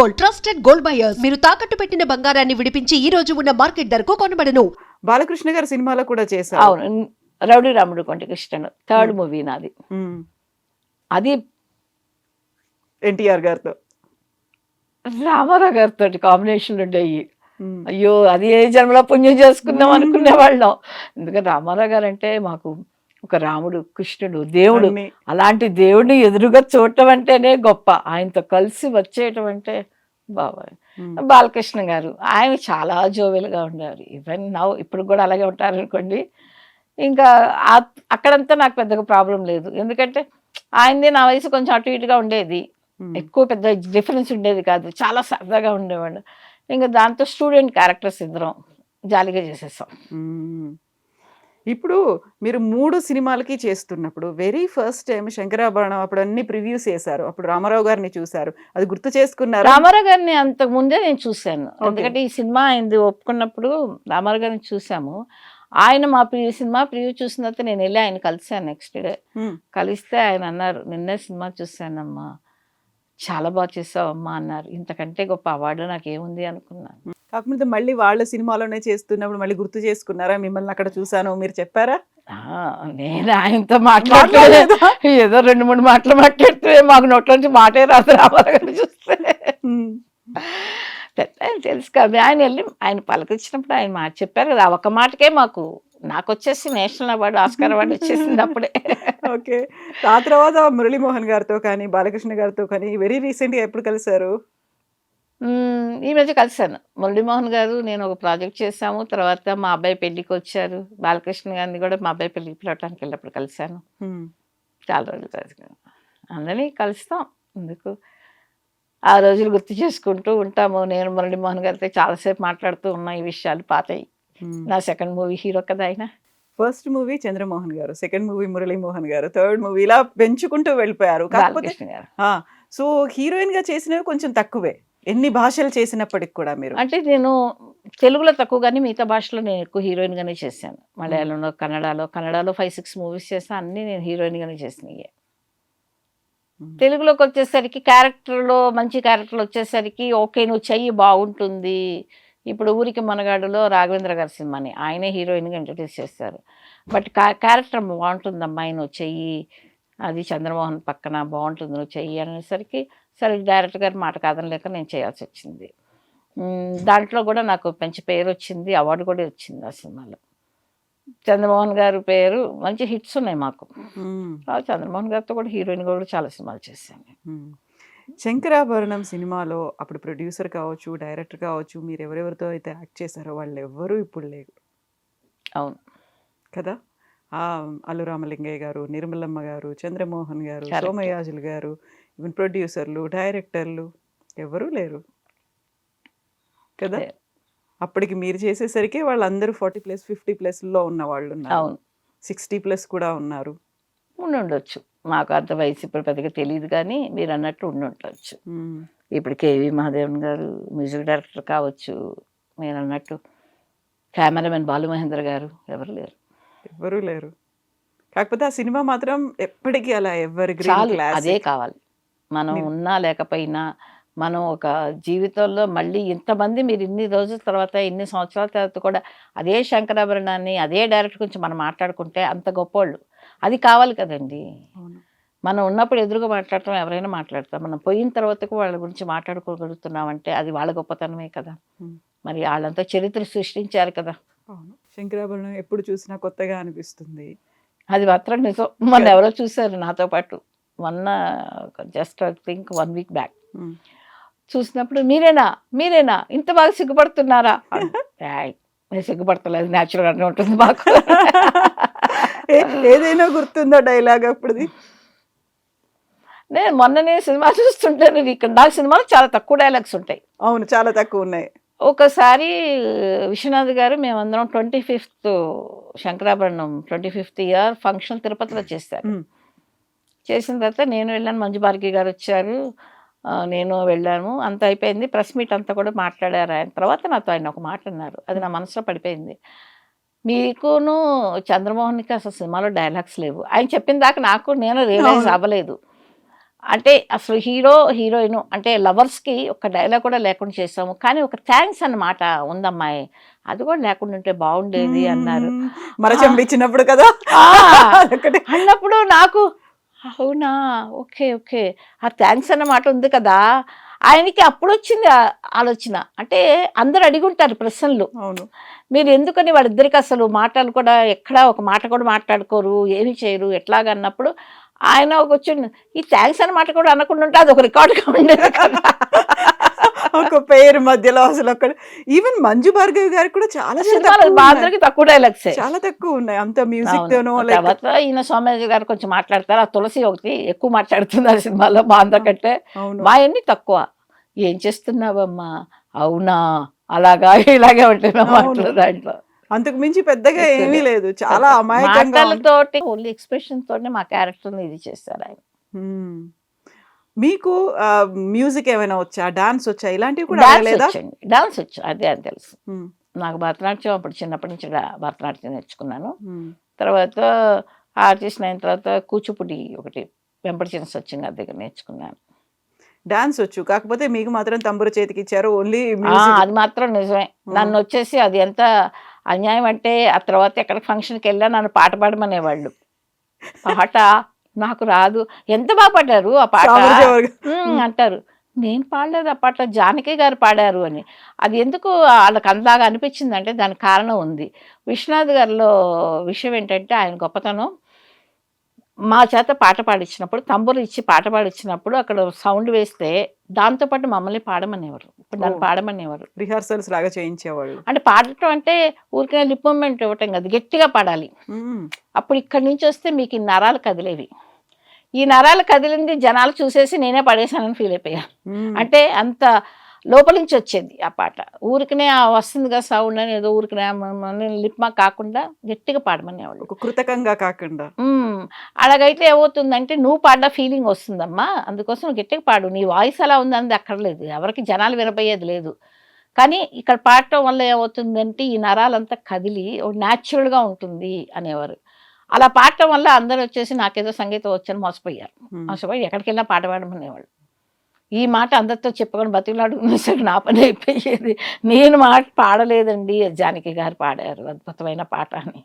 Gold, trusted gold buyers. మీరు తాకట్టు పెట్టిన బంగారాన్ని విడిపించి ఈ రోజు ఉన్న మార్కెట్ ధరకు కొనబడను. బాలకృష్ణ గారి సినిమాలో కూడా చేశారు. అవును, రౌడీ రాముడు కొంటి కృష్ణన్ థర్డ్ మూవీ నాది. అది ఎన్టీఆర్ గారితో రామారావు గారితో కాంబినేషన్ ఉండేవి. అయ్యో అది ఏ జన్మలో పుణ్యం చేసుకుందాం అనుకునే వాళ్ళం. ఎందుకంటే రామారావు గారు అంటే మాకు ఒక రాముడు, కృష్ణుడు, దేవుడు. అన్ని. అలాంటి దేవుడిని ఎదురుగా చూడటం అంటేనే గొప్ప. ఆయనతో కలిసి వచ్చేయటం అంటే బాబాయ్. బాలకృష్ణ గారు ఆయన చాలా జోవెల్గా ఉండేవారు. ఈవెన్ నౌ ఇప్పుడు కూడా అలాగే ఉంటారు అనుకోండి. ఇంకా అక్కడంతా నాకు పెద్దగా ప్రాబ్లం లేదు. ఎందుకంటే ఆయనది నా వయసు కొంచెం అటు ఇటుగా ఉండేది. ఎక్కువ పెద్ద డిఫరెన్స్ ఉండేది కాదు. చాలా సరదాగా ఉండేవాడు. ఇంకా దాంతో స్టూడెంట్ క్యారెక్టర్స్ ఇద్దరం జాలీగా చేసేసాం. ఇప్పుడు మీరు 3 సినిమాలకి చేస్తున్నప్పుడు వెరీ ఫస్ట్ టైం శంకరాభరణం అప్పుడు అన్ని ప్రివ్యూస్ చేశారు. అప్పుడు రామారావు గారిని చూశారు. అది గుర్తు చేసుకున్నారు. రామారావు గారిని అంతకు ముందే నేను చూశాను. ఎందుకంటే ఈ సినిమా ఆయనది ఒప్పుకున్నప్పుడు రామారావు గారిని చూసాము. ఆయన మా సినిమా ప్రివ్యూ చూసిన తర్వాత నేను వెళ్ళి ఆయన కలిసాను నెక్స్ట్ డే. కలిస్తే ఆయన అన్నారు, నిన్నే సినిమా చూశానమ్మా, చాలా బాగా చేసావమ్మా అన్నారు. ఇంతకంటే గొప్ప అవార్డు నాకేముంది అనుకున్నాను. కాకపోతే మళ్ళీ వాళ్ళ సినిమాలోనే చేస్తున్నప్పుడు మళ్ళీ గుర్తు చేసుకున్నారా? మిమ్మల్ని అక్కడ చూసాను మీరు చెప్పారా? నేను ఆయనతో మాట్లాడలేదు. ఏదో 2-3 మాటలు మాట్లాడితే మాకు నోట్ల నుంచి మాటే రాదు రామారావు గారిని చూస్తే. ఆయన తెలుసు కదా. ఆయన వెళ్ళి ఆయన పలకరించినప్పుడు ఆయన మాట చెప్పారు కదా. ఆ ఒక్క మాటకే నాకు వచ్చేసి నేషనల్ అవార్డు, ఆస్కార్ అవార్డు వచ్చేసింది అప్పుడే. ఓకే. ఆ తర్వాత మురళీమోహన్ గారితో కానీ బాలకృష్ణ గారితో కానీ వెరీ రీసెంట్గా ఎప్పుడు కలిసారు? ఈ మధ్య కలిసాను. మురళీమోహన్ గారు నేను ఒక ప్రాజెక్ట్ చేశాము. తర్వాత మా అబ్బాయి పెళ్ళికి వచ్చారు. బాలకృష్ణ గారిని కూడా మా అబ్బాయి పెళ్ళికి పిలవటానికి వెళ్ళినప్పుడు కలిశాను. చాలా రోజులు కలిసాను. అందరినీ కలుస్తాం. ఎందుకు ఆ రోజులు గుర్తు చేసుకుంటూ ఉంటాము. నేను మురళీమోహన్ గారితో చాలాసేపు మాట్లాడుతూ ఉన్నా. ఈ విషయాలు పాతయి. నా సెకండ్ మూవీ హీరో కదా ఆయన. ఫస్ట్ మూవీ చంద్రమోహన్ గారు, సెకండ్ మూవీ మురళీమోహన్ గారు, థర్డ్ మూవీ ఇలా పెంచుకుంటూ వెళ్ళిపోయారు. కాకపోతే బాలకృష్ణ గారు సో హీరోయిన్ గా చేసినవి కొంచెం తక్కువే, ఎన్ని భాషలు చేసినప్పటికి కూడా. మీరు అంటే నేను తెలుగులో తక్కువ కానీ మిగతా భాషలో నేను ఎక్కువ హీరోయిన్గానే చేశాను. మలయాళంలో, కన్నడలో 5-6 మూవీస్ చేశాను. అన్నీ నేను హీరోయిన్గానే చేసినాయి. తెలుగులోకి వచ్చేసరికి క్యారెక్టర్లో మంచి క్యారెక్టర్లు వచ్చేసరికి ఓకే నువ్వు చెయ్యి బాగుంటుంది. ఇప్పుడు ఊరికి మనగాడులో రాఘవేంద్ర గారి సినిమాని ఆయనే హీరోయిన్గా ఇంట్రడ్యూస్ చేస్తారు. బట్ క్యారెక్టర్ బాగుంటుంది అమ్మాయి నువ్వు చెయ్యి, అది చంద్రమోహన్ పక్కన బాగుంటుంది నువ్వు చెయ్యి అనేసరికి సరే డైరెక్టర్ గారి మాట కాదనలేక నేను చేయాల్సి వచ్చింది. దాంట్లో కూడా నాకు మంచి పేరు వచ్చింది, అవార్డు కూడా వచ్చింది ఆ సినిమాలో. చంద్రమోహన్ గారి పేరు మంచి హిట్స్ ఉన్నాయి మాకు. చంద్రమోహన్ గారితో కూడా హీరోయిన్ కూడా చాలా సినిమాలు చేశాను. శంకరాభరణం సినిమాలో అప్పుడు ప్రొడ్యూసర్ కావచ్చు, డైరెక్టర్ కావచ్చు, మీరు ఎవరెవరితో అయితే యాక్ట్ చేశారో వాళ్ళు ఎవ్వరూ ఇప్పుడు లేరు. అవును కదా. అల్లు రామలింగయ్య గారు, నిర్మలమ్మ గారు, చంద్రమోహన్ గారు, సోమయాజులు గారు, ఈవెన్ ప్రొడ్యూసర్లు, డైరెక్టర్లు ఎవరూ లేరు కదా. అప్పటికి మీరు చేసేసరికి వాళ్ళందరూ 40+, 50+లో ఉన్న వాళ్ళు ఉన్నారు. 60+ కూడా ఉన్నారు. ఉండొచ్చు, మాకు అంత వయసు ఇప్పుడు పెద్దగా తెలియదు కానీ మీరు అన్నట్టు ఉండొచ్చు. ఇప్పుడు కేవి మహాదేవన్ గారు మ్యూజిక్ డైరెక్టర్ కావచ్చు, మీరు అన్నట్టు కెమెరామెన్ బాలుమహేంద్ర గారు ఎవరూ లేరు. కాకపోతే ఆ సినిమా మాత్రం ఎప్పటికీ అలా ఎవరి అదే కావాలి. మనం ఉన్నా లేకపోయినా మనం ఒక జీవితంలో మళ్ళీ ఇంతమంది మీరు ఇన్ని రోజుల తర్వాత ఇన్ని సంవత్సరాల తర్వాత కూడా అదే శంకరాభరణాన్ని అదే డైరెక్టర్ గురించి మనం మాట్లాడుకుంటే అంత గొప్పోళ్ళు. అది కావాలి కదండి. మనం ఉన్నప్పుడు ఎదురుగా మాట్లాడటం ఎవరైనా మాట్లాడతాం, మనం పోయిన తర్వాతకు వాళ్ళ గురించి మాట్లాడుకోగలుగుతున్నామంటే అది వాళ్ళ గొప్పతనమే కదా. మరి వాళ్ళంతా చరిత్ర సృష్టించారు కదా. శంకరాభరణం ఎప్పుడు చూసినా కొత్తగా అనిపిస్తుంది. అది మాత్రం నిజం. మొన్న ఎవరో చూశారు నాతో పాటు, మొన్న just I think 1 week back చూసినప్పుడు మీరేనా ఇంత బాగా సిగ్గుపడుతున్నారా? నేను సిగ్గుపడతలేదు, న్యాచురల్గానే ఉంటుంది మాకు. ఏదైనా గుర్తుందో డైలాగ్ అప్పుడుది? నేను సినిమా చూస్తుంటాను. ఇక్కడ నాకు సినిమాలో చాలా తక్కువ డైలాగ్స్ ఉంటాయి. అవును, చాలా తక్కువ ఉన్నాయి. ఒకసారి విశ్వనాథ్ గారు మేమందరం 25th Shankarabharanam 25th year function తిరుపతిలో చేశారు. చేసిన తర్వాత నేను వెళ్ళాను, మంజు భార్గవి గారు వచ్చారు, నేను వెళ్ళాను. అంత అయిపోయింది, ప్రెస్ మీట్ అంతా కూడా మాట్లాడారు. ఆయన తర్వాత నాతో ఆయన ఒక మాట అన్నారు, అది నా మనసులో పడిపోయింది. మీకును చంద్రమోహన్కి అసలు సినిమాలో డైలాగ్స్ లేవు. ఆయన చెప్పిన దాకా నేను రియలైజ్ అవ్వలేదు. అంటే అసలు హీరో హీరోయిన్ అంటే లవర్స్కి ఒక డైలాగ్ కూడా లేకుండా చేసాము, కానీ ఒక థ్యాంక్స్ అన్నమాట ఉందమ్మాయి, అది కూడా లేకుండా ఉంటే బాగుండేది అన్నారు. మర చెంపించినప్పుడు కదా ఆ, అదొకటి. అన్నప్పుడు నాకు అవునా, ఓకే ఓకే, ఆ థ్యాంక్స్ అన్నమాట ఉంది కదా. ఆయనకి అప్పుడు వచ్చింది ఆలోచన, అంటే అందరు అడిగుంటారు ప్రశ్నలు, అవును. మీరు ఎందుకని వాళ్ళిద్దరికి అసలు మాటలు కూడా ఎక్కడా ఒక మాట కూడా మాట్లాడుకోరు, ఏమి చేయరు ఎట్లాగన్నప్పుడు ఆయన ఒక వచ్చింది, ఈ థ్యాంక్స్ అన్న మాట కూడా అనకుండా ఉంటే అది ఒక రికార్డుగా ఉండేది కదా. ఒక పేరు మధ్యలో అసలు ఒక్క ఈవెన్ మంజు భార్గవి గారికి కూడా చాలా సినిమాలో మా అందరికి తక్కువ డైలాగ్సే. చాలా తక్కువ ఉన్నాయి. అంత మ్యూజిక్ అవును. తోనో లైక్ తర్వాత ఈయన సోమయాజు గారు కొంచెం మాట్లాడతారు, ఆ తులసి ఒకటి ఎక్కువ మాట్లాడుతుంది ఆ సినిమాలో మా అందరికంటే. అవును. మా అన్ని తక్కువ. ఏం చేస్తున్నావమ్మా, అవునా, అలాగా ఇలాగే ఉంటాయి నా మాటలు అవును. దాంట్లో. అంతకు మించి పెద్దగా ఎక్కువ ఏమీ లేదు. లేదు. చాలా అమాయకంగా ఉంటుంది. మాటలతోటి ఓన్లీ ఎక్స్ప్రెషన్ తోనే మా క్యారెక్టర్ని ఇది చేస్తారు ఆయన. హ్మ్. మీకు మ్యూజిక్ ఏమైనా వచ్చా? డాన్స్ వచ్చా? ఇలాంటివి కూడా డాన్స్ అడగలేదా? వచ్చండి, డాన్స్ వచ్చు, అదే అని తెలుసు. హ్మ్. నాకు భరతనాట్యం అప్పుడు చిన్నప్పటి నుంచి భరతనాట్యం నేర్చుకున్నాను. హ్మ్. తర్వాత ఆర్టిస్ట్ అయిన తర్వాత కూచిపూడి ఒకటి వెంపటి చిన్న సత్యం గారి దగ్గర నేర్చుకున్నాను. డాన్స్ వచ్చు. కాకపోతే మీకు మాత్రం తంబుర చేతికిచ్చారు. Only music. అది మాత్రం నిజమే. నన్ను వచ్చేసి అది ఎంత అన్యాయం అంటే, ఆ తర్వాత ఎక్కడ ఫంక్షన్కి వెళ్ళా నన్ను పాట పాడమనేవాళ్ళు. పాట నాకు రాదు, ఎంత బాగా పాడారు ఆ పాట అంటారు. నేను పాడలేదు ఆ పాట, జానకి గారు పాడారు అని. అది ఎందుకు వాళ్ళకి అందాగా అనిపించింది అంటే దానికి కారణం ఉంది. విశ్వనాథ్ గారిలో విషయం ఏంటంటే ఆయన గొప్పతనం, మా చేత పాట పాడించినప్పుడు తంబురు ఇచ్చి పాట పాడించినప్పుడు అక్కడ సౌండ్ వేస్తే దాంతోపాటు మమ్మల్ని పాడమనేవారు, ఇప్పుడు నన్ను పాడమనేవారు. రిహార్సల్స్ లాగా చేయించేవాళ్ళు. అంటే పాడటం అంటే ఊరికే లిప్ మూమెంట్ ఇవ్వటం కాదు, గట్టిగా పాడాలి. అప్పుడు ఇక్కడి నుంచి వస్తే మీకు ఈ నరాలు కదిలేవి, ఈ నరాలు కదిలింది జనాలు చూసేసి నేనే పడేశానని ఫీల్ అయిపోయా. అంటే అంత లోపల నుంచి వచ్చేది ఆ పాట, ఊరికనే వస్తుంది కదా సౌండ్ అని ఏదో ఊరికనే లిప్మా కాకుండా గట్టిగా పాడమనేవాళ్ళు. ఒక కృతకంగా కాకుండా. అలాగైతే ఏమవుతుందంటే నువ్వు పాడ్డ ఫీలింగ్ వస్తుందమ్మా, అందుకోసం నువ్వు గట్టిగా పాడు, నీ వాయిస్ అలా ఉందన్నది అక్కర్లేదు, ఎవరికి జనాలు వినపోయేది లేదు. కానీ ఇక్కడ పాడటం వల్ల ఏమవుతుందంటే ఈ నరాలంతా కదిలి న్యాచురల్గా ఉంటుంది అనేవారు. అలా పాడటం వల్ల అందరూ వచ్చేసి నాకేదో సంగీతం వచ్చని మోసపోయారు. మోసపోయి ఎక్కడికి వెళ్ళినా పాట పాడమనేవాళ్ళు. ఈ మాట అందరితో చెప్పుకొని బతిలాడుకునే సరే నా పని అయిపోయేది. నేను మాట పాడలేదండి, జానకి గారు పాడారు అద్భుతమైన పాట అని.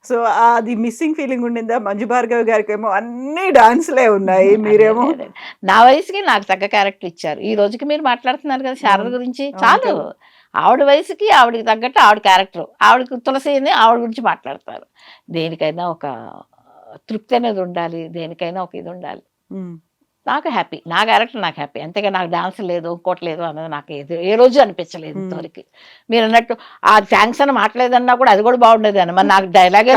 సో అది మిస్సింగ్ ఫీలింగ్ ఉండిందా? మంజు భార్గవి గారికి ఏమో అన్ని డాన్స్లే ఉన్నాయి, మీరేమో నా వయసుకి నాకు తగ్గ క్యారెక్టర్ ఇచ్చారు. ఈ రోజుకి మీరు మాట్లాడుతున్నారు కదా శారద గురించి, అవును చాలు. కదా. ఆవిడ వయసుకి ఆవిడకి తగ్గట్టు ఆవిడ క్యారెక్టర్, ఆవిడకి తులసి అని ఆవిడ గురించి మాట్లాడతారు. దేనికైనా ఒక తృప్తి అనేది ఉండాలి, దేనికైనా ఒక ఇది ఉండాలి. నాకు హ్యాపీ, నా క్యారెక్టర్ నాకు హ్యాపీ, అంతేగా నాకు డాన్స్ లేదు ఇంకోటి లేదు అన్నది నాకు ఏ రోజు అనిపించలేదు ఇంతవరకు. మీరు అన్నట్టు ఆ థ్యాంక్స్ అని మాట్లాడేదన్నా కూడా అది కూడా బాగుండేది అని, మరి నాకు డైలాగే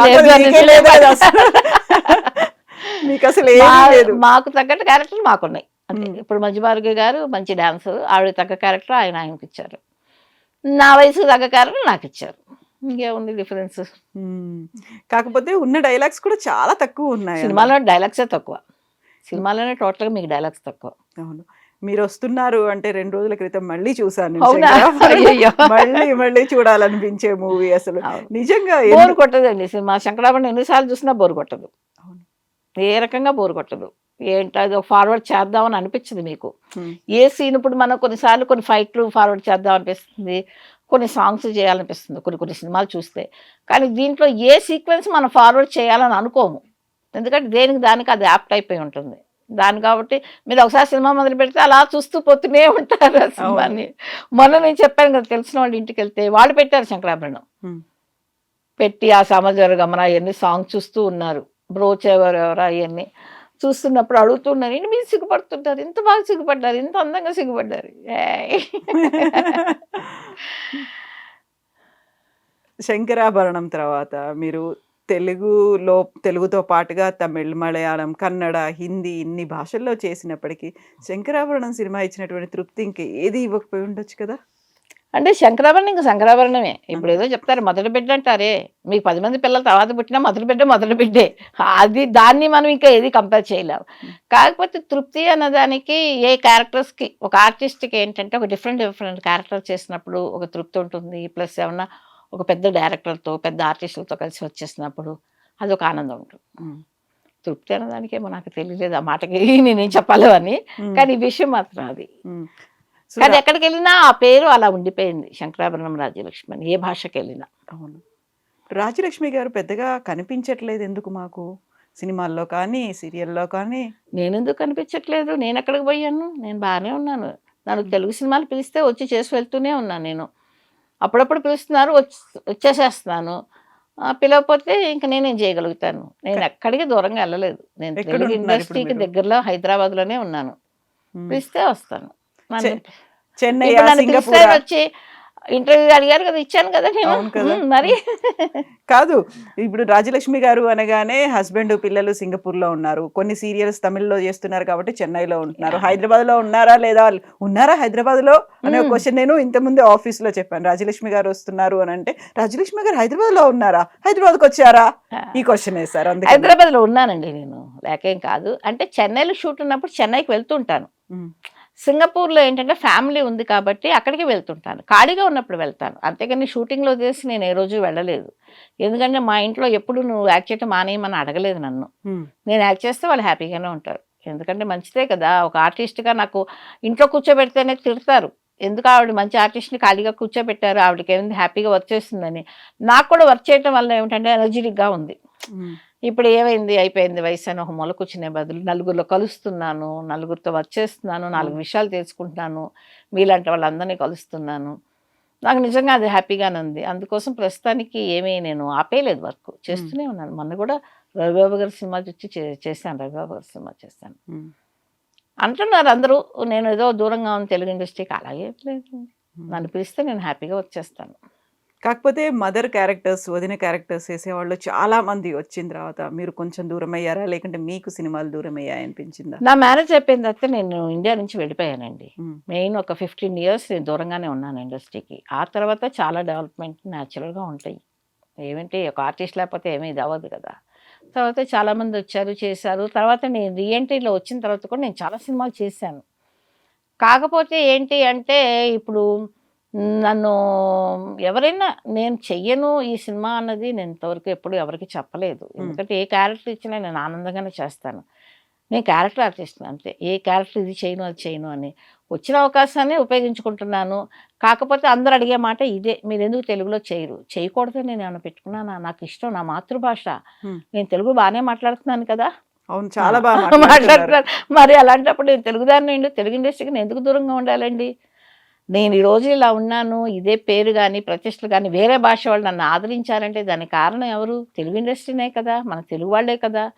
లేదు. మాకు తగ్గట్టు క్యారెక్టర్ మాకున్నాయి అంతే. ఇప్పుడు మంజు భార్గవి గారు మంచి డాన్స్, ఆవిడ తగ్గ క్యారెక్టర్ ఆయనకి ఇచ్చారు, నా వయసుకు తగ్గ క్యారెక్టర్ నాకు ఇచ్చారు, ఇంకేముంది డిఫరెన్స్. కాకపోతే ఉన్న డైలాగ్స్ కూడా చాలా తక్కువ ఉన్నాయి సినిమాలో, డైలాగ్సే తక్కువ సినిమాలోనే, టోటల్గా మీకు డైలాగ్స్ తక్కువ. అవును. మీరు వస్తున్నారు అంటే 2 రోజుల క్రితం మళ్ళీ చూసాను. మళ్ళీ చూడాలనిపించే మూవీ అసలు నిజంగా బోర్ కొట్టదండి సినిమా. శంకరాభరణం ఎన్నిసార్లు చూసినా బోర్ కొట్టదు, ఏ రకంగా బోర్ కొట్టదు. ఏంటో ఫార్వర్డ్ చేద్దామని అనిపించింది మీకు. ఏ సీన్ ఇప్పుడు మనం కొన్నిసార్లు కొన్ని ఫైట్లు ఫార్వర్డ్ చేద్దాం అనిపిస్తుంది, కొన్ని సాంగ్స్ చేయాలనిపిస్తుంది కొన్ని సినిమాలు చూస్తే. కానీ దీంట్లో ఏ సీక్వెన్స్ మనం ఫార్వర్డ్ చేయాలని అనుకోము, ఎందుకంటే దేనికి దానికి అది యాప్ట్ అయిపోయి ఉంటుంది దాని. కాబట్టి మీరు ఒకసారి సినిమా మొదలు పెడితే అలా చూస్తూ పోతూనే ఉంటారు ఆ సినిమాని. మొన్న నేను చెప్పాను కదా, తెలిసిన వాళ్ళ ఇంటికి వెళ్తే వాళ్ళు పెట్టారు శంకరాభరణం, పెట్టి ఆ సమాజాల గమన అవన్నీ సాంగ్ చూస్తూ ఉన్నారు, బ్రోచ్ ఎవరెవరా అవన్నీ చూస్తున్నప్పుడు అడుగుతున్నారు, ఏంటి మీరు సిగ్గుపడుతుంటారు, ఇంత బాగా సిగ్గుపడ్డారు, ఇంత అందంగా సిగ్గుపడ్డారు. శంకరాభరణం తర్వాత మీరు తెలుగుతో పాటుగా తమిళ్, మలయాళం, కన్నడ, హిందీ ఇన్ని భాషల్లో చేసినప్పటికీ శంకరాభరణం సినిమా ఇచ్చినటువంటి తృప్తి ఇంక ఏది ఇవ్వకపోయి ఉండొచ్చు కదా? అంటే శంకరాభరణం ఇంకా శంకరాభరణమే. ఇప్పుడు ఏదో చెప్తారు మొదటి బిడ్డ అంటారే, మీకు 10 మంది పిల్లల తర్వాత పుట్టినా మొదటి బిడ్డే, అది దాన్ని మనం ఇంకా ఏది కంపేర్ చేయలేము. కాకపోతే తృప్తి అన్నదానికి ఏ క్యారెక్టర్స్కి ఒక ఆర్టిస్ట్కి ఏంటంటే ఒక డిఫరెంట్ క్యారెక్టర్ చేసినప్పుడు ఒక తృప్తి ఉంటుంది. ప్లస్ ఏమన్నా ఒక పెద్ద డైరెక్టర్తో పెద్ద ఆర్టిస్టులతో కలిసి వచ్చేసినప్పుడు అదొక ఆనందం ఉంటుంది. తృప్తి అన్నదానికేమో నాకు తెలియలేదు ఆ మాటకి నేనేం చెప్పాలో అని. కానీ ఈ విషయం మాత్రం అది. సో కానీ ఎక్కడికి వెళ్ళినా ఆ పేరు అలా ఉండిపోయింది, శంకరాభరణం రాజ్యలక్ష్మి అని, ఏ భాషకి వెళ్ళినా. అవును. రాజలక్ష్మి గారు పెద్దగా కనిపించట్లేదు ఎందుకు మాకు? సినిమాల్లో కానీ, సీరియల్‌లో కానీ. నేనెందుకు కనిపించట్లేదు? నేను ఎక్కడికి పోయాను? నేను బాగానే ఉన్నాను. నన్ను తెలుగు సినిమాలు పిలిస్తే వచ్చి చేసి వెళ్తూనే ఉన్నాను నేను. అప్పుడప్పుడు పిలుస్తున్నారు, వచ్చేసేస్తున్నాను. పిలవకపోతే ఇంక నేనేం చేయగలుగుతాను? నేను ఎక్కడికి దూరంగా వెళ్ళలేదు. నేను ఎక్కడ తెలుగు ఉంటున్నారు ఇప్పుడు ఇండస్ట్రీకి మీరు? దగ్గరలో హైదరాబాద్‌లోనే ఉన్నాను. హ్మ్. పిలిస్తే వస్తాను. నన్ను చెన్నై, ఇప్పుడు నన్ను పిలిస్తే సింగపూరా? వచ్చి ఇంటర్వ్యూ అడిగారు కదా, ఇచ్చాను కదా నేను. అవును కదా. మరి కాదు. ఇప్పుడు రాజలక్ష్మి గారు అనగానే హస్బెండ్, పిల్లలు సింగపూర్‌లో ఉన్నారు. కొన్ని సీరియల్స్ తమిళ్‌లో చేస్తున్నారు కాబట్టి చెన్నైలో ఉంటున్నారు. హైదరాబాద్‌లో ఉన్నారా లేదా? ఉన్నారా హైదరాబాద్‌లో అనే ఒక క్వశ్చన్ నేను ఇంతకుముందే ఆఫీస్‌లో చెప్పాను. రాజలక్ష్మి గారు వస్తున్నారు అని అంటే, రాజలక్ష్మి గారు హైదరాబాద్‌లో ఉన్నారా? హైదరాబాద్‌కి వచ్చారా? ఈ క్వశ్చన్ వేశారు. అందుకని. హైదరాబాద్లో ఉన్నానండి నేను, లేకేం కాదు. అంటే చెన్నైలో షూట్ ఉన్నప్పుడు చెన్నైకి వెళ్తుంటాను. ఉమ్, సింగపూర్లో ఏంటంటే ఫ్యామిలీ ఉంది కాబట్టి అక్కడికి వెళ్తుంటాను. ఖాళీగా ఉన్నప్పుడు వెళ్తాను. అంతేగాని షూటింగ్లో చేసి నేను ఏ రోజు వెళ్ళలేదు. ఎందుకంటే మా ఇంట్లో ఎప్పుడు నువ్వు యాక్ట్ చేయటం మానేయమని అడగలేదు నన్ను. ఉమ్, నేను యాక్ట్ చేస్తే వాళ్ళు హ్యాపీగానే ఉంటారు. ఎందుకంటే మంచిదే కదా, ఒక ఆర్టిస్ట్గా నాకు ఇంట్లో కూర్చోబెడితేనే తిడతారు. ఎందుకు ఆవిడ మంచి ఆర్టిస్ట్ని ఖాళీగా కూర్చోబెట్టారు, ఆవిడకి ఏమైంది హ్యాపీగా వర్క్ చేస్తుందని. నాకు కూడా వర్క్ చేయటం వల్ల ఏమిటంటే ఎనర్జెటిక్గా ఉంది. ఉమ్, ఇప్పుడు ఏమైంది, అయిపోయింది వయసు అని ఒక మూల కూర్చునే బదులు నలుగురిలో కలుస్తున్నాను, నలుగురితో వర్క్ చేస్తున్నాను, 4 విషయాలు తెలుసుకుంటున్నాను, మీలాంటి వాళ్ళందరినీ కలుస్తున్నాను. నాకు నిజంగా అది హ్యాపీగానే ఉంది. అందుకోసం ప్రస్తుతానికి ఏమీ నేను ఆపేయలేదు, వర్క్ చేస్తూనే ఉన్నాను. మొన్న కూడా రవిబాబు గారి సినిమా చూసి చేశాను, రవిబాబు గారి సినిమా చేశాను. ఉమ్, అంటున్నారు అందరూ నేను ఏదో దూరంగా ఉన్న తెలుగు ఇండస్ట్రీకి. అలాగే లేదు, నన్ను పిలిస్తే నేను హ్యాపీగా వర్క్ చేస్తాను. కాకపోతే మదర్ క్యారెక్టర్స్, వదిన క్యారెక్టర్స్ వేసేవాళ్ళు చాలా మంది వచ్చిన తర్వాత మీరు కొంచెం దూరం అయ్యారా? లేకుంటే మీకు సినిమాలు దూరం అయ్యాయి అనిపించిందా? నా మ్యారేజ్ అయిపోయిన తర్వాత నేను ఇండియా నుంచి వెళ్ళిపోయానండి. ఉమ్, మెయిన్ ఒక 15 ఇయర్స్ నేను దూరంగానే ఉన్నాను ఇండస్ట్రీకి. ఆ తర్వాత చాలా డెవలప్మెంట్ న్యాచురల్గా ఉంటాయి. ఏమంటే ఒక ఆర్టిస్ట్ లేకపోతే ఏమీ ఇది అవ్వదు కదా. తర్వాత చాలామంది వచ్చారు, చేశారు. తర్వాత నేను రీఎంట్రీలో వచ్చిన తర్వాత కూడా నేను చాలా సినిమాలు చేశాను. కాకపోతే ఏంటి అంటే ఇప్పుడు నన్ను ఎవరైనా నేను చెయ్యను ఈ సినిమా అన్నది నేను ఇంతవరకు ఎప్పుడు ఎవరికి చెప్పలేదు. ఎందుకంటే ఏ క్యారెక్టర్ ఇచ్చినా నేను ఆనందంగానే చేస్తాను. నేను క్యారెక్టర్ ఆర్టిస్ట్ని అంతే. ఏ క్యారెక్టర్ ఇది చేయను అది చేయను అని. వచ్చిన అవకాశాన్ని ఉపయోగించుకుంటున్నాను. కాకపోతే అందరూ అడిగే మాట ఇదే, మీరెందుకు తెలుగులో చేయరు? చేయకూడదని నేను ఏమైనా పెట్టుకున్నానా? నాకు ఇష్టం, నా మాతృభాష. నేను తెలుగు బాగానే మాట్లాడుతున్నాను కదా. అవును, చాలా బాగా మాట్లాడుతున్నారు. మాట్లాడుతున్నాను. మరి అలాంటప్పుడు నేను తెలుగుదాన్ని తెలుగు ఇండస్ట్రీకి నేను ఎందుకు దూరంగా ఉండాలండి? నేను ఈరోజు ఇలా ఉన్నాను, ఇదే పేరు కానీ ప్రతిష్టలు కానీ వేరే భాష వాళ్ళు నన్ను ఆదరించారంటే దానికి కారణం ఎవరు? తెలుగు ఇండస్ట్రీనే కదా, మన తెలుగు వాళ్ళే కదా.